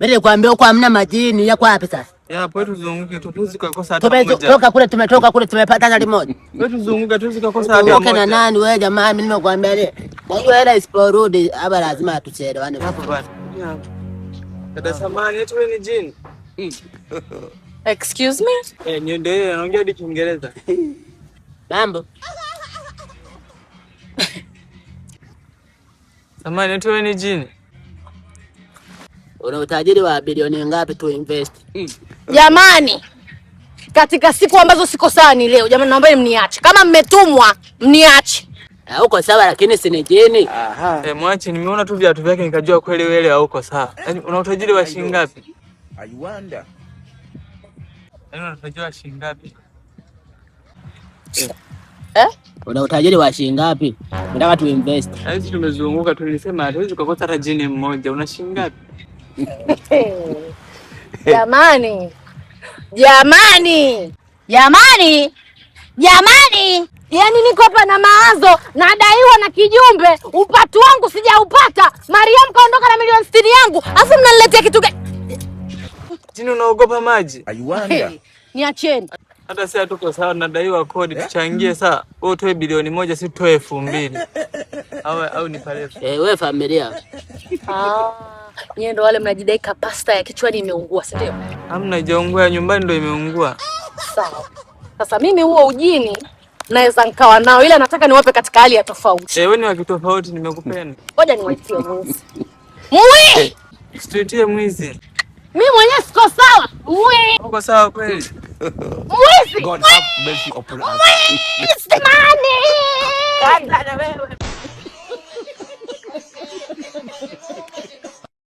Mimi kwambia uko hamna majini yako wapi sasa? Hapo tuzunguke tu tuzikakosa hata moja. Tumetoka kule tumepata hata moja. Wewe tuzunguke tuzikakosa hata moja. Uko na nani wewe jamaa mimi nimekwambia ile. Najua hela isiporudi hapa lazima tuchelewane hapo bwana. Dada samani eti wewe ni jini? Excuse me? Ndio anaongea hadi Kiingereza. Mambo. Samani eti wewe ni jini? Una utajiri wa bilioni ngapi tu invest? Jamani, katika siku ambazo siko sawa ni leo. Jamani naomba mniache. Kama mmetumwa, mniache. Uko sawa lakini si ni jini. Mwache nimeona tu viatu vyake nikajua kweli wewe hauko sawa. Yaani una utajiri wa shilingi ngapi? I wonder. Yaani una utajiri wa shilingi ngapi? Una utajiri wa shilingi ngapi? Nataka tu invest. Sisi tumezunguka tulisema hatuwezi kukosa hata jini mmoja. Una shilingi ngapi? Jamani. Jamani. Jamani. Jamani. Yaani niko hapa na mawazo, nadaiwa na kijumbe, upatu wangu sijaupata. Mariam kaondoka na milioni 60 yangu. Afu mnaniletea kitu gani? Jini unaogopa maji? I wonder. Niacheni. Hata sasa tuko sawa nadaiwa kodi tuchangie saa. Wewe utoe bilioni 1 si tutoe 2000. Au ni pale. Wewe familia. Nyie ndo wale mnajidai pasta ya kichwani imeungua, si ndio? Hamna ijaungua, nyumbani ndo imeungua. Sawa. Sasa mimi huo ujini naweza nikawa nao, ila nataka niwape katika hali ya tofauti. Wewe ni wa kitofauti, nimekupenda. Ngoja niwaitie mwizi. Mwi! Situitie mwizi. Mimi mwenyewe siko sawa. Mwi! Uko sawa kweli? Mwizi! God have mercy upon us. Mwizi! Mani! Kanda na wewe.